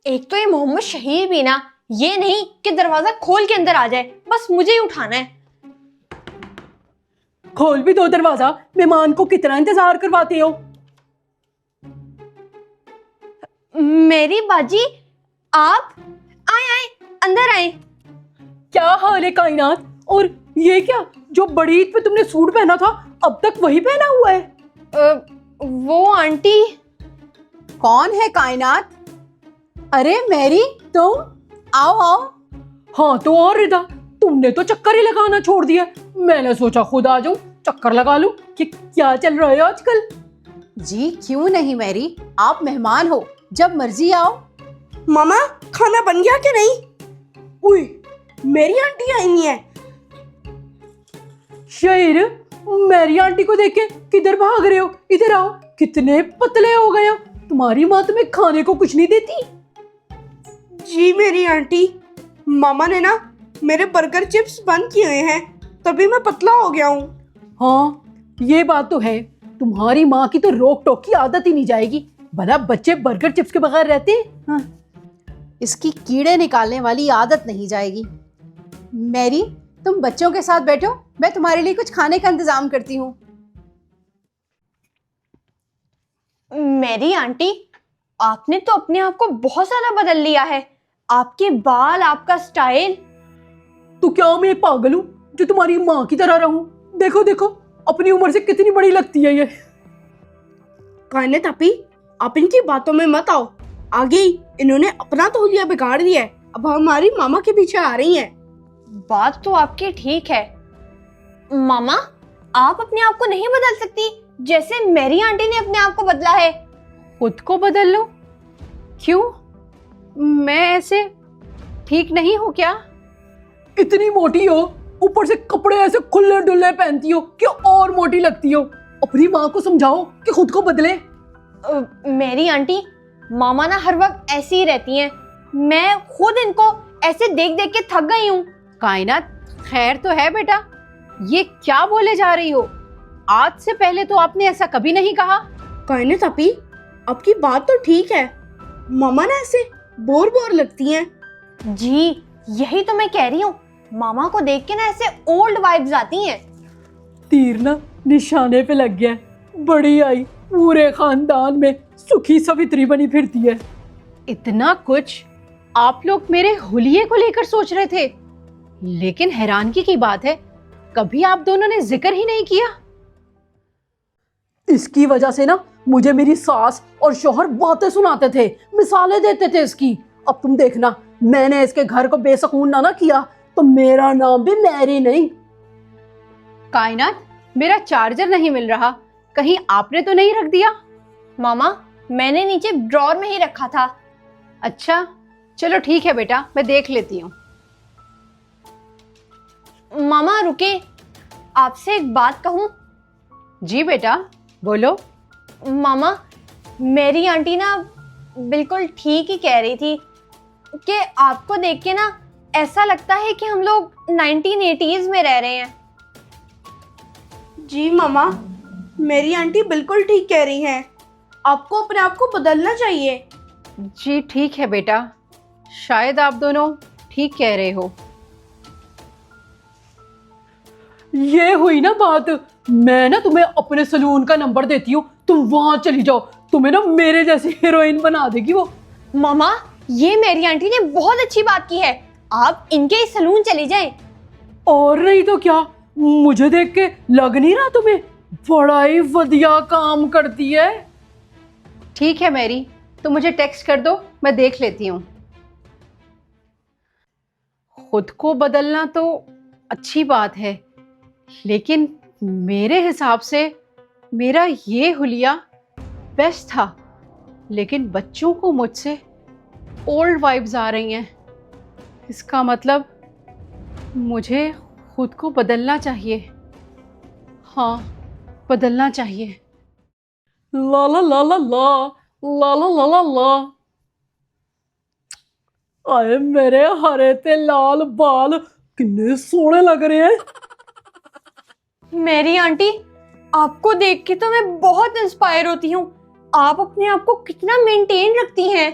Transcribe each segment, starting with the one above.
एक तो ये मोहम्मद शहीर भी ना, ये नहीं कि दरवाजा खोल के अंदर आ जाए, बस मुझे ही उठाना है। खोल भी दो दरवाजा, मेहमान को कितना इंतजार करवाते हो। मेरी बाजी, आप आए आए, अंदर आए। क्या हाल है कायनात? और ये क्या, जो बड़ी ईद पे तुमने सूट पहना था अब तक वही पहना हुआ है? वो आंटी। कौन है कायनात? अरे मैरी, तुम आओ आओ। हाँ तो और रिदा, तुमने तो चक्कर ही लगाना छोड़ दिया। मैंने सोचा खुद आ जाऊं, चक्कर लगा लूं कि क्या चल रहा है आजकल। जी क्यों नहीं मैरी, आप मेहमान हो, जब मर्जी आओ। मामा, खाना बन गया कि नहीं? उई, मेरी आंटी आई नहीं है। शहीर, मेरी आंटी को देख के किधर भाग रहे हो? इधर आओ, कितने पतले हो गए हो। तुम्हारी माँ तुम्हें खाने को कुछ नहीं देती? जी मेरी आंटी, मामा ने ना मेरे बर्गर चिप्स बंद किए हुए हैं, तभी मैं पतला हो गया हूँ। हाँ ये बात तो है, तुम्हारी माँ की तो रोक टोक की आदत ही नहीं जाएगी। भला बच्चे बर्गर चिप्स के बगैर रहते हैं? हाँ। इसकी कीड़े निकालने वाली आदत नहीं जाएगी। मैरी, तुम बच्चों के साथ बैठो, मैं तुम्हारे लिए कुछ खाने का इंतजाम करती हूँ। मेरी आंटी, आपने तो अपने आप को बहुत ज्यादा बदल लिया है। आपके बाल, आपका स्टाइल। तो क्या मैं पागल हूँ जो तुम्हारी माँ की तरह रहूं? देखो देखो, अपनी उम्र से कितनी बड़ी लगती है ये। कायनात आपी, आप इनकी बातों में मत आओ। आगे ही इन्होंने अपना तो हुलिया बिगाड़ दिया है, अब हमारी मामा के पीछे आ रही हैं। बात तो आपकी ठीक है मामा, आप अपने आप को नहीं बदल सकती जैसे मेरी आंटी ने अपने आप को बदला है। खुद को बदल लो? क्यों, मैं ऐसे ठीक नहीं हूँ क्या? इतनी मोटी हो, ऊपर से कपड़े ऐसे खुले डुल्ले पहनती हो कि और मोटी लगती हो। अपनी माँ को समझाओ कि खुद को बदले। मेरी आंटी, मामा ना हर वक्त ऐसी ही रहती हैं। मैं खुद इनको ऐसे देख देख के थक गई हूँ। कायनात, खैर तो है बेटा, ये क्या बोले जा रही हो? आज से पहले तो आपने ऐसा कभी नहीं कहा। कायनात आपी, आपकी बात तो ठीक है, मामा ना ऐसे बोर बोर लगती हैं। जी यही तो मैं कह रही हूँ, मामा को देख के ना ऐसे ओल्ड वाइब्स आती हैं। तीर ना निशाने पे लग गया है। बड़ी आई पूरे खानदान में सुखी सवित्री बनी फिरती है। इतना कुछ आप लोग मेरे हुलिये को लेकर सोच रहे थे, लेकिन हैरानगी की बात है, कभी आप दोनों ने जिक्र ही नहीं किया। इसकी वजह से ना मुझे मेरी सास और शौहर बातें सुनाते थे, मिसालें देते थे इसकी। अब तुम देखना, मैंने इसके घर को बेसकून ना किया तो मेरा नाम भी मैरी नहीं। कायनात, मेरा चार्जर नहीं मिल रहा, कहीं आपने तो नहीं रख दिया? मामा, मैंने नीचे ड्रॉर में ही रखा था। अच्छा चलो ठीक है बेटा, मैं देख लेती हूँ। मामा रुके, आपसे एक बात कहूँ? जी बेटा बोलो। मामा, मेरी आंटी ना बिल्कुल ठीक ही कह रही थी कि आपको देख के ना ऐसा लगता है कि हम लोग 1980s में रह रहे हैं। जी मामा, मेरी आंटी बिल्कुल ठीक कह रही हैं, आपको अपने आप को बदलना चाहिए। जी ठीक है बेटा, शायद आप दोनों ठीक कह रहे हो। ये हुई ना बात। मैं ना तुम्हें अपने सलून का नंबर देती हूँ, तुम वहां चली जाओ। तुम्हें ना मेरे जैसी हीरोइन बना देगी वो। मामा, ये मेरी आंटी ने बहुत अच्छी बात की है, आप इनके ही सलून चली जाएं। और नहीं तो क्या, मुझे देख के लग नहीं रहा तुम्हें बड़ा ही वधिया काम करती है? ठीक है मैरी, तो मुझे टेक्स्ट कर दो, मैं देख लेती हूँ। खुद को बदलना तो अच्छी बात है, लेकिन मेरे हिसाब से मेरा ये हुलिया बेस्ट था। लेकिन बच्चों को मुझसे ओल्ड वाइब्स आ रही हैं। इसका मतलब मुझे खुद को बदलना चाहिए। हाँ, बदलना चाहिए। ला ला ला ला ला ला ला ला ला ला। आए मेरे हरे ते लाल बाल कितने सोहने लग रहे हैं। मेरी आंटी, आपको देख के तो मैं बहुत इंस्पायर होती हूँ। आप अपने आप को कितना मेंटेन रखती हैं।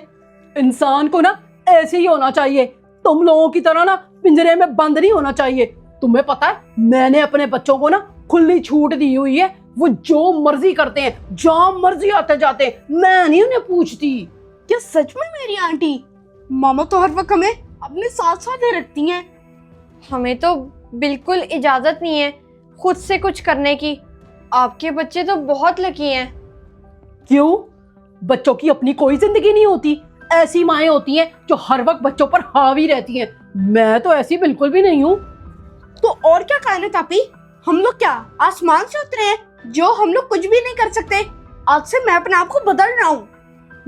इंसान को ना ऐसे ही होना चाहिए, तुम लोगों की तरह ना पिंजरे में बंद नहीं होना चाहिए। तुम्हें पता है मैंने अपने बच्चों को ना खुली छूट दी हुई है, वो जो मर्जी करते हैं, जहां मर्जी आते जाते हैं, मैं नहीं उन्हें पूछती। क्या सच में मेरी आंटी? मामा तो हर वक्त हमें अपने साथ साथ ही रखती हैं। हमें तो बिल्कुल इजाजत नहीं है खुद से कुछ करने की। आपके बच्चे तो बहुत लकी हैं। क्यों? बच्चों की अपनी कोई जिंदगी नहीं होती? ऐसी माएं होती हैं जो हर वक्त बच्चों पर हावी रहती हैं। मैं तो ऐसी बिल्कुल भी नहीं हूँ। तो और क्या कायनात आपी, हम लोग क्या आसमान से उतरे हैं जो हम लोग कुछ भी नहीं कर सकते? आज से मैं अपने आप को बदल रहा हूँ।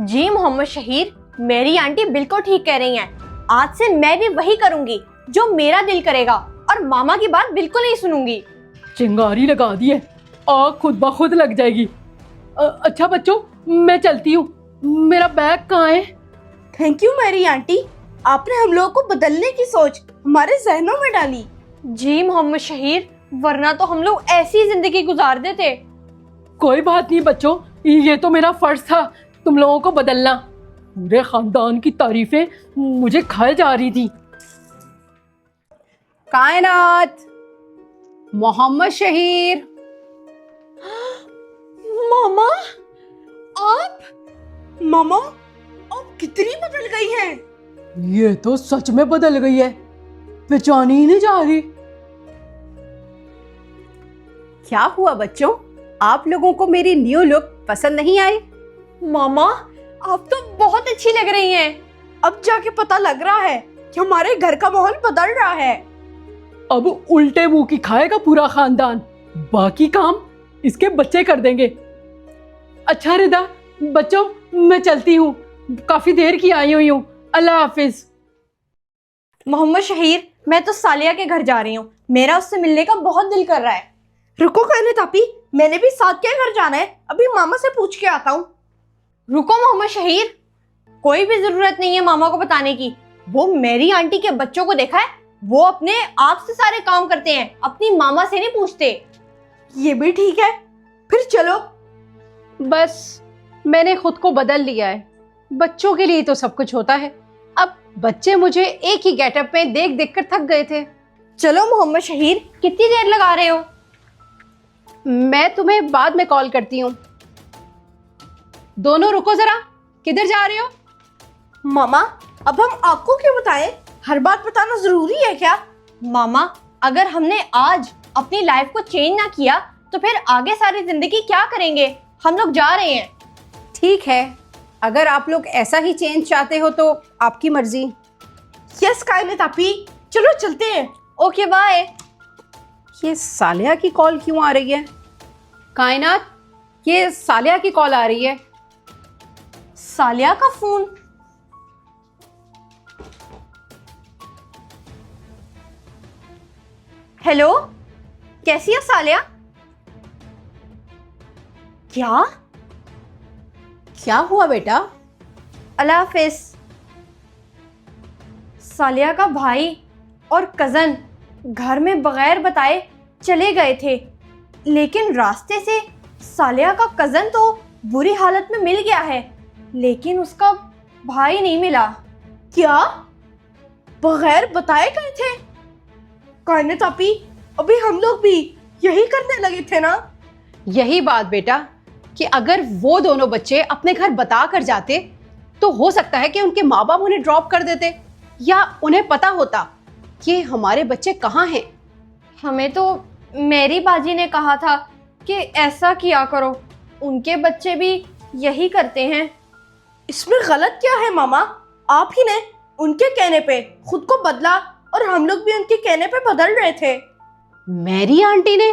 जी मोहम्मद शहीर, मेरी आंटी बिल्कुल ठीक कह रही हैं। आज से मैं भी वही करूंगी जो मेरा दिल करेगा और मामा की बात बिल्कुल नहीं सुनूंगी। चिंगारी लगा दी है, आग खुद ब खुद लग जाएगी। अच्छा बच्चों, मैं चलती हूँ। मेरा बैग कहाँ है? थैंक यू मेरी आंटी, आपने हम लोगों को बदलने की सोच हमारे जहनों में डाली। जी मोहम्मद शहीर, वरना तो हम लोग ऐसी जिंदगी गुजार देते। कोई बात नहीं बच्चों, ये तो मेरा फर्ज था तुम लोगों को बदलना। पूरे खानदान की तारीफें मुझे खाए जा रही थी। कायनात, मोहम्मद शहीर। मामा, आप? मामा आप कितनी बदल गई हैं। ये तो सच में बदल गई है, पहचानी ही नहीं जा रही। क्या हुआ बच्चों, आप लोगों को मेरी न्यू लुक पसंद नहीं आई? मामा, आप तो बहुत अच्छी लग रही हैं। अब जाके पता लग रहा है कि हमारे घर का माहौल बदल रहा है। अब उल्टे मुंह की खाएगा पूरा खानदान, बाकी काम इसके बच्चे कर देंगे। अच्छा रिदा, बच्चों मैं चलती हूँ, काफी देर की आई हुई हूँ। अल्लाह हाफिज। मोहम्मद शहीर, मैं तो सालिया के घर जा रही हूँ, मेरा उससे मिलने का बहुत दिल कर रहा है। रुको कायनात आपी, मैंने भी साथ के घर जाना है, अभी मामा से पूछ के आता हूँ। रुको मोहम्मद शहीर, कोई भी जरूरत नहीं है मामा को बताने की। वो मेरी आंटी के बच्चों को देखा है, वो अपने आप से सारे काम करते हैं, अपनी मामा से नहीं पूछते। ये भी ठीक है, फिर चलो। बस मैंने खुद को बदल लिया है, बच्चों के लिए तो सब कुछ होता है। अब बच्चे मुझे एक ही गेटअप में देख देख कर थक गए थे। चलो मोहम्मद शहीर, कितनी देर लगा रहे हो? मैं तुम्हें बाद में कॉल करती हूँ। दोनों रुको जरा, किधर जा रहे हो? मामा अब हम आपको क्यों बताएं, हर बात बताना जरूरी है क्या? मामा, अगर हमने आज अपनी लाइफ को चेंज ना किया तो फिर आगे सारी जिंदगी क्या करेंगे? हम लोग जा रहे हैं। ठीक है, अगर आप लोग ऐसा ही चेंज चाहते हो तो आपकी मर्जी। यस कायनात आपी, चलो चलते हैं। Okay bye. ये सालिया की कॉल क्यों आ रही है? कायनात, ये सालिया की कॉल आ रही है। सालिया का फोन? हेलो, कैसी है सालिया? क्या? क्या हुआ बेटा? अल्लाह हाफिज। सालिया का भाई और कज़न घर में बगैर बताए चले गए थे, लेकिन रास्ते से सालिया का कज़न तो बुरी हालत में मिल गया है, लेकिन उसका भाई नहीं मिला। क्या बगैर बताए गए थे? कायनात आपी, अभी हम लोग भी यही करने लगे थे ना? यही बात बेटा, कि अगर वो दोनों बच्चे अपने घर बता कर जाते तो हो सकता है कि उनके माँ बाप उन्हें ड्रॉप कर देते, या उन्हें पता होता कि हमारे बच्चे कहाँ हैं। हमें तो मेरी बाजी ने कहा था कि ऐसा किया करो, उनके बच्चे भी यही करते हैं। इसमें गलत क्या है मामा? आप ही ने उनके कहने पे खुद को बदला और हम लोग भी उनके कहने पे बदल रहे थे। मेरी आंटी ने?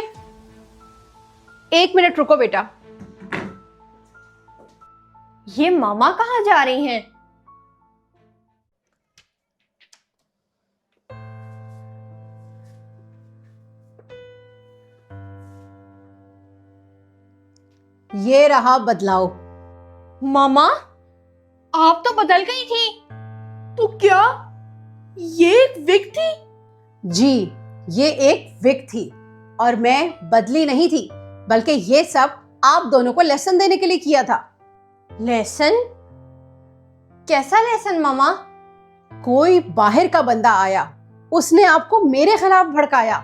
एक मिनट रुको बेटा। ये मामा कहाँ जा रही हैं? ये रहा बदलाव। मामा, आप तो बदल गई थी। तो क्या ये एक विग थी? जी, ये एक विग थी और मैं बदली नहीं थी, बल्कि ये सब आप दोनों को लेसन देने के लिए किया था। लेसन? कैसा लेसन मामा? कोई बाहर का बंदा आया, उसने आपको मेरे खिलाफ भड़काया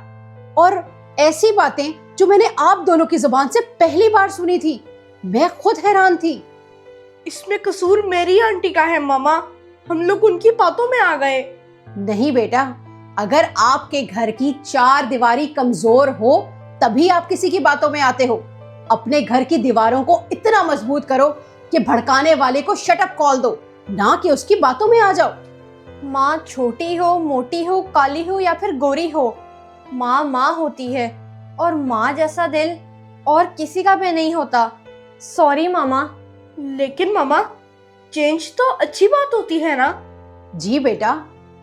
और ऐसी बातें जो मैंने आप दोनों की जुबान से पहली बार सुनी थी। मैं खुद हैरान थी। इसमें कसूर मेरी आंटी का है मामा, हम लोग उनकी बातों में आ गए। नहीं बेटा, अगर आपके घर की चार दीवारी कमजोर हो तभी आप किसी की बातों में आते हो। अपने घर की दीवारों को इतना मजबूत करो कि भड़काने वाले को शट अप कॉल दो, ना कि उसकी बातों में आ जाओ। माँ छोटी हो, मोटी हो, काली हो या फिर गोरी हो, माँ माँ होती है और माँ जैसा दिल और किसी का भी नहीं होता। सॉरी मामा। लेकिन मामा, चेंज तो अच्छी बात होती है ना? जी बेटा,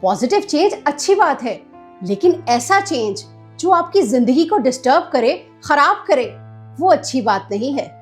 पॉजिटिव चेंज अच्छी बात है, लेकिन ऐसा चेंज जो आपकी जिंदगी को डिस्टर्ब करे, खराब करे, वो अच्छी बात नहीं है।